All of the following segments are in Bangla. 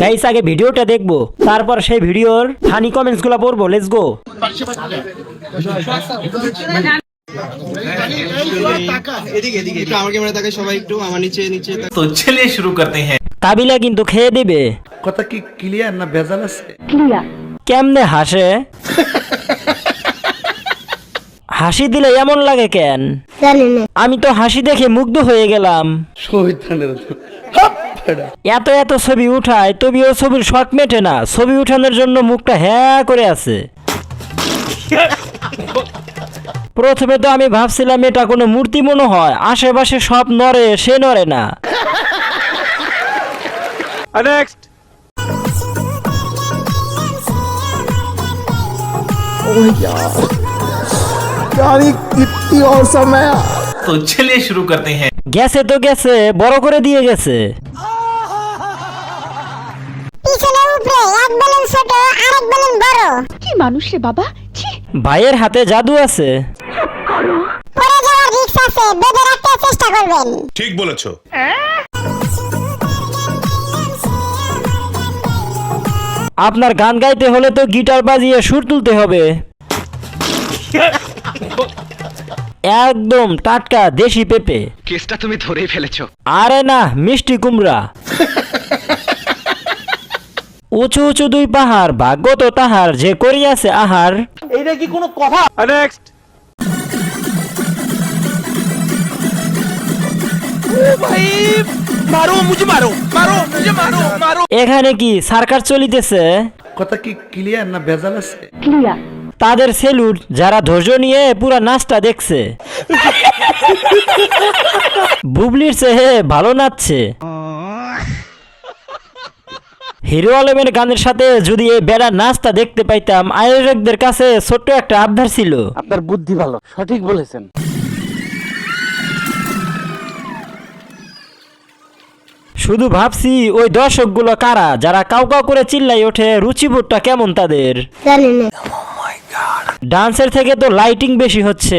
গাইস আগে ভিডিওটা দেখবো, তারপর সেই ভিডিওর ফানি কমেন্টস গুলো পড়বো। Let's go. तो चलिए शुरू करते हैं। কাবিলা কিন্তু খেয়ে দিবে। কথা কি ক্লিয়ার না ভেজাল আছে? কেমনে হাসে? হাসি দিলে এমন লাগে কেন? আমি তো হাসি দেখে মুগ্ধ হয়ে গেলাম। শহীদানের এত এত ছবি উঠায়, তবেও ছবির শখ মেটে না। ছবি উঠানোর জন্য মুখটা হ্যাঁ করে আছে। প্রথমে তো আমি ভাবছিলাম এটা কোনো মূর্তি মনে হয়, আশেপাশে সব নড়ে, সে নড়ে না। तो चलिए शुरू करते हैं। গেছে তো গেছে, বড় করে দিয়ে গেছে। পিছনে উপরে এক বেলুন ছোট আরেক বেলুন বড়। কি মানুষ রে বাবা, ছি। ভাইয়ের হাতে জাদু আছে। পড়ে যাওয়ার রিস্ক আছে, বেঁধে রাখতে চেষ্টা করবেন। ঠিক বলেছো। আপনার গান গাইতে হলে তো গিটার বাজিয়ে সুর তুলতে হবে। একদম টাটকা দেশি পেঁপে। কেসটা তুমি ধরেই ফেলেছো। আরে না, মিষ্টি কুমড়া। উঁচু উঁচু দুই পাহাড়, ভাগ্য তো তাহার যে করিয়াছে আহার। এইটা কি কোনো কথা? নেক্সট। ও ভাই মারো মুঝে, মারো মারো মুঝে, মারো মারো। এখানে কি সার্কাস চলিতেছে? কথা কি ক্লিয়ার না ভেজাল আছে? তাদের সেলুট যারা ধৈর্য নিয়ে পুরা নাচটা দেখছে। বুবলির চেয়ে ভালো নাচছে। হিরো আলমের গানের সাথে যদি এই বেড়া নাচটা দেখতে পাইতাম। আয়োজকদের কাছে ছোট্ট একটা আবদার ছিল। আপনার বুদ্ধি ভালো, সঠিক বলেছেন। শুধু ভাবছি ওই দর্শকগুলো কারা, যারা কাউ কাউ করে চিল্লাই ওঠে। রুচিবোধটা কেমন তাদের? ডান্সের থেকে তো লাইটিং বেশি হচ্ছে।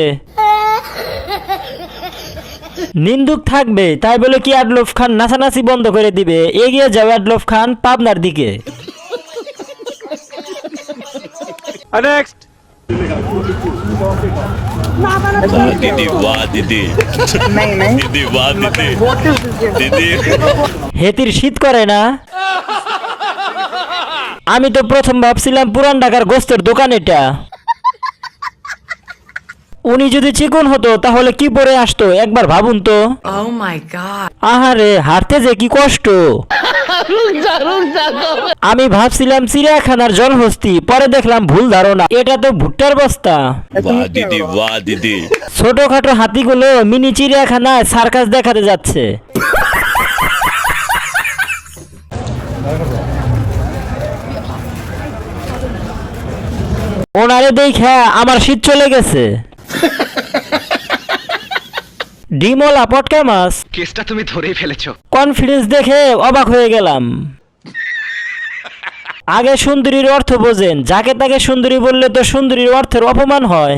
নিন্দুক থাকবে, তাই বলে কি আডলফ খান নাচানাচি বন্ধ করে দিবে? এগিয়ে যাও আডলফ খান পাবনার দিকে। নেক্সট। दीदी वाह दीदी, दीदी वाह दीदी, दीदी। হেতির শীত করে না? আমি তো প্রথম ভাবছিলাম পুরান ঢাকার গোস্তের দোকান এটা। উনি যদি চিকন হতো তাহলে কি পরে আসতো একবার ভাবুন তো। আহারে, হাঁটতে যে কি কষ্ট। আমি ভাবছিলাম চিড়িয়াখানার জলহস্তি, পরে দেখলাম ভুল ধারণা, এটা তো ভুট্টার বস্তা। वाह दीदी वाह दीदी। ছোটখাটো হাতিগুলো মিনি চিড়িয়াখানায় সার্কাস দেখাতে যাচ্ছে। ওনারে দেখা আমার শীত চলে গেছে। ডিমলা পটকা মাছ। কেসটা তুমি ধরেই ফেলেছো। কনফিডেন্স দেখে অবাক হয়ে গেলাম। আগে সুন্দরীর অর্থ বোঝেন, যাকে তাকে সুন্দরী বললে তো সুন্দরীর অর্থের অপমান হয়।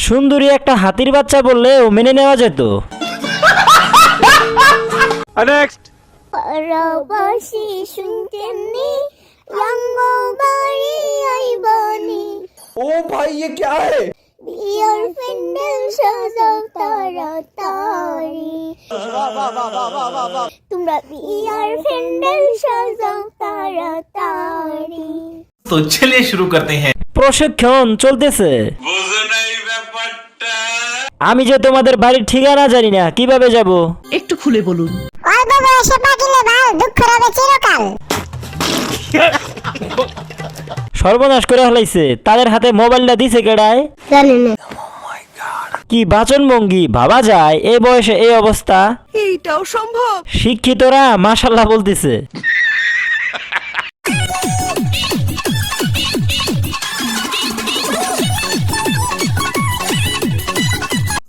সুন্দরী একটা হাতির বাচ্চা বললেও মেনে নেওয়া যেত। নেক্সট। পরবাসী শুনতেননি রঙ্গবাড়ি আইবনি। ও ভাই ये क्या है? বিয়ার প্যান্ডেল সাজাও তাড়াতাড়ি। তোমরা বিয়ার প্যান্ডেল সাজাও তাড়াতাড়ি। तो चलिए शुरू करते हैं। প্রশিক্ষণ চলতেছে। আমি যে তোমাদের বাড়ির ঠিকানা জানি না, কিভাবে যাব? একটু খুলে বলুন। অল্প বয়সে পাকিলে বাল, দুঃখ রবে চিরকাল। সর্বনাশ করে হলাইছে। তাদের হাতে মোবাইলটা দিছে কেডায়? কি বাচন ভঙ্গি, ভাবা যায় এই বয়সে এই অবস্থা। এইটাও সম্ভব? শিক্ষিতরা মাশাআল্লাহ বলতেছে।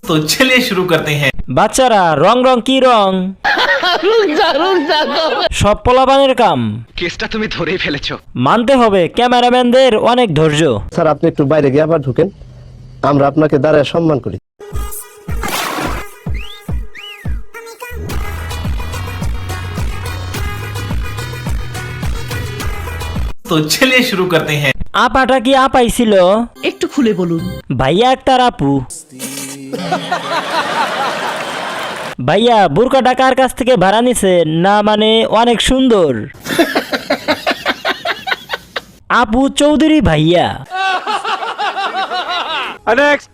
तो चलिए शुरू करते हैं। বাচ্চারা রং রং কি রং? সব পোলাপানের কাম। কেসটা তুমি ধরেই ফেলেছো। মানতে হবে ক্যামেরাম্যানদের অনেক ধৈর্য। স্যার আপনি একটু বাইরে গিয়ে আবার ঢুকেন, আমরা আপনাকে দাঁড়ায় সম্মান করি। तो चलिए शुरू करते हैं। আপাটা কি আপাই ছিল? একটু খুলে বলুন। ভাইয়া আক্তার আপু। ভাইয়া বুরকাটা কার কাছ থেকে ভাড়া নিছে? না মানে অনেক সুন্দর। আপু চৌধুরী ভাইয়া। नेक्स्ट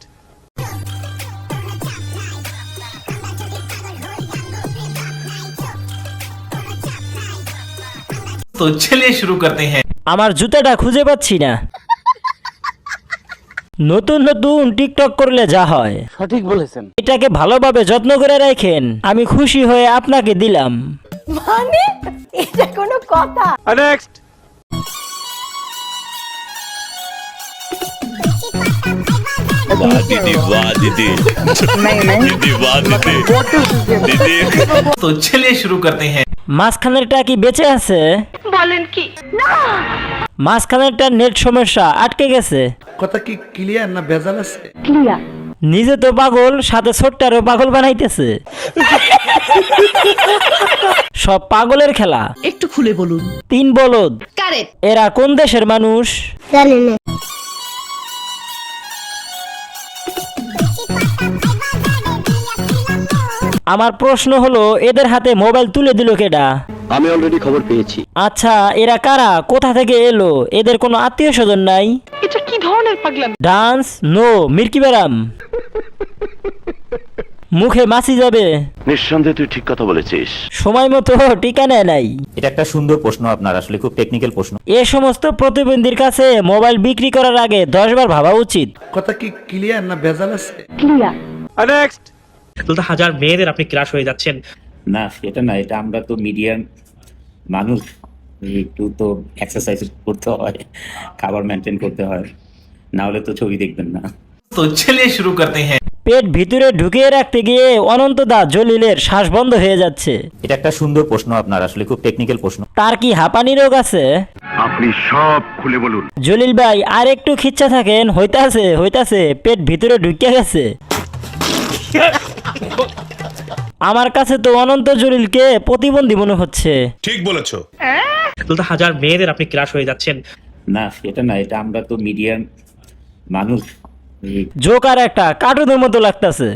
तो चलिए शुरू करते हैं। আমার জুতাটা খুঁজে পাচ্ছি না। নতুন নতুন টিকটক করলে যা হয়। সঠিক বলেছেন। এটাকে ভালোভাবে যত্ন করে রাখেন, আমি খুশি হয়ে আপনাকে দিলাম। মানে এটা কোনো কথা? नेक्स्ट वाह दीदी वाह दीदी दीदी वाह दीदी दीदी तो चलिए शुरू करते हैं। মাঝখানেরটা কি বেঁচে আছে? বলেন কি? না মাঝখানেরটা নেট সমস্যা আটকে গেছে। কথা কি ক্লিয়ার না ভেজাল আছে? ক্লিয়ার। নিজে তো পাগল, সাথে ছোট্টারও পাগল বানাইতেছে। সব পাগলের খেলা। একটু খুলে বলুন। 3 বলদ। কারেক্ট। এরা কোন দেশের মানুষ? জানি না। আমার প্রশ্ন হলো, এদের হাতে মোবাইল তুলে দিল কেডা? আমি অলরেডি খবর পেয়েছি। আচ্ছা, এরা কারা, কোথা থেকে এলো? এদের কোনো আত্মীয় স্বজন নাই? এটা কি ধরনের পাগলামি? ডান্স নো মির্কি ব্যারাম। মুখে মাছি যাবে। নিঃসন্দেহে তুই ঠিক কথা বলেছিস। সময় মতো টিকা নেয় নাই। এটা একটা সুন্দর প্রশ্ন আপনার, আসলে খুব টেকনিক্যাল প্রশ্ন। এ সমস্ত প্রতিবন্ধীর কাছে মোবাইল বিক্রি করার আগে 10 বার ভাবা উচিত। কথা কি ক্লিয়ার না ভেজাল আছে? ক্লিয়ার। नेक्स्ट तो हजार মেয়েদের আপনি ক্রাশ হয়ে যাচ্ছেন। না সেটা না, এটা আমরা তো মিডিয়াম মানুষ, একটু তো এক্সারসাইজ করতে হয়, খাবার মেনটেন করতে হয়, না হলে তো ছবি দেখবেন না। तो चलिए शुरू करते हैं। পেট ভিতরে ঢুকিয়ে রাখতে গিয়ে অনন্ত দা জলিলের শ্বাস বন্ধ হয়ে যাচ্ছে। এটা একটা সুন্দর প্রশ্ন আপনার, আসলে খুব টেকনিক্যাল প্রশ্ন। তার কি হাঁপানি রোগ আছে? আপনি সব খুলে বলুন। জলিল ভাই আর একটু খিচ্ছা থাকেন, হইতাছে পেট ভিতরে ঢুকিয়ে গেছে। আমার কাছে তো অনন্ত জলিলকে প্রতিবন্ধী মনে হচ্ছে। ঠিক বলেছো। তো হাজার মেয়েদের আপনি ক্রাশ হয়ে যাচ্ছেন। না সেটা না, এটা আমরা তো মিডিয়াম মানুষ। জোকার একটা কার্টুনের মতো লাগতাছে।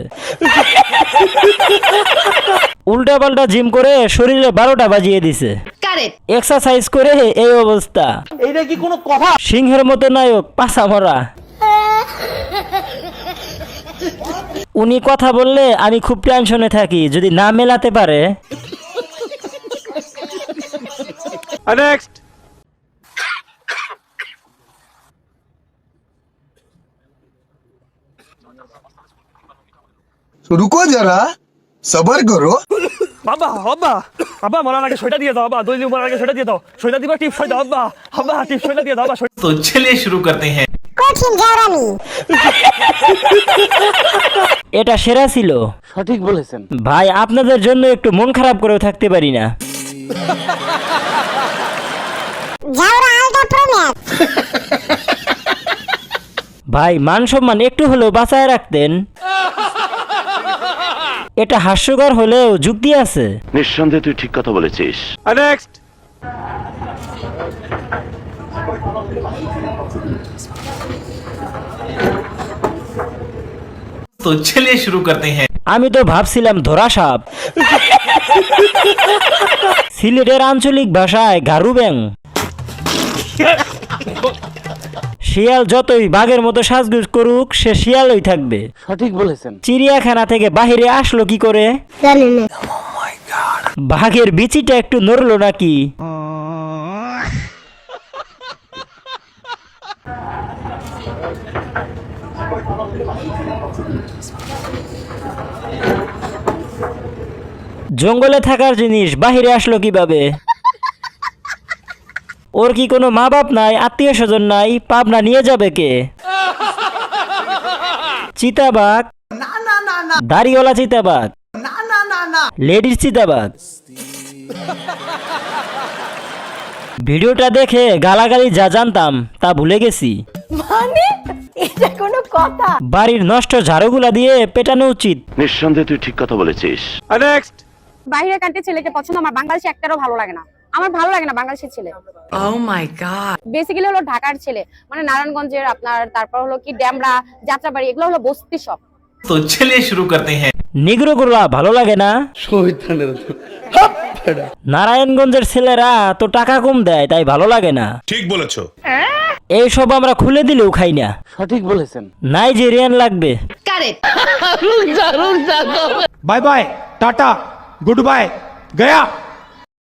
উল্টা পাল্টা জিম করে শরীরে 12টা বাজিয়ে দিছে। কারেক্ট। এক্সারসাইজ করে এই অবস্থা। এটা কি কোনো কথা? সিংহের মতো নায়ক পাছা মরা। উনি কথা বললে আমি খুব টেনশনে থাকি, যদি না মেলাতে পারে। नेक्स्ट रुको जरा सबर करो। বাবা বাবা বাবা মরার আগে সইটা দিয়ে দাও বাবা, দই মরার আগে সইটা দিয়ে দাও, সইটা দিবা টিপ সই দাও বাবা, বাবা টিপ সইটা দিয়ে দাও বাবা। तो चलिए शुरू करते हैं। কঠিন জারামি। এটা সেরা ছিল। সঠিক বলেছেন। ভাই আপনাদের জন্য একটু মন খারাপ করেও থাকতে পারি না। জাউরা আলটা প্রমেয়। ভাই মান সম্মান একটু হলেও বাঁচায় রাখতেন। এটা হাস্যকর হলেও যুক্তি আছে। নিঃসন্দেহে তুই ঠিক কথা বলেছিস। नेक्स्ट तो चलिए शुरू करते हैं। আমি তো ভাবছিলাম ধরা সাপ। সিলেটের আঞ্চলিক ভাষায় গারু ব্যাং। শিয়াল যতই বাঘের মতো সাজগুজ করুক, সে শিয়ালই থাকবে। সঠিক বলেছেন। চিড়িয়াখানা থেকে বাহিরে আসলো কি করে? জানি না। বাঘের বিচিটা একটু নড়লো নাকি? জঙ্গলে থাকার জিনিস বাহিরে আসলো কিভাবে? ওর কি কোনো মা বাপ নাই, আত্মীয় স্বজন নাই? পাবনা নিয়ে যাবে কে? চিতাবাঘ, দাড়িওয়ালা চিতাবাঘ, লেডিস চিতাবাঘ। ভিডিওটা দেখে গালাগালি যা জানতাম তা ভুলে গেছি। মানে এটা কোনো কথা? বাড়ির নষ্ট ঝাড়ুগুলা দিয়ে পেটানো উচিত। নিঃসন্দেহে তুই ঠিক কথা বলেছিস। नेक्स्ट বাইরের কান্ট্রি ছেলেকে পছন্দ, আমার বাংলাদেশে একটারও ভালো লাগে না। আমার ভালো লাগে না বাংলাদেশের ছেলে। ও মাই গড। বেসিক্যালি হলো ঢাকার ছেলে, মানে নারায়ণগঞ্জের আপনার, তারপর হলো কি ড্যামরা, যাত্রাবাড়ি, এগুলো হলো বস্তি সব। तो चलिए शुरू करते हैं। নিগ্রো গুলা ভালো লাগে না? নারায়ণগঞ্জের ছেলেরা তো টাকা কম দেয়, তাই ভালো লাগে না। ঠিক বলেছো। এইসব আমরা খুলে দিলেও খাই না। সঠিক বলেছেন। নাইজেরিয়ান লাগবে। Bye bye ta-ta good bye गया।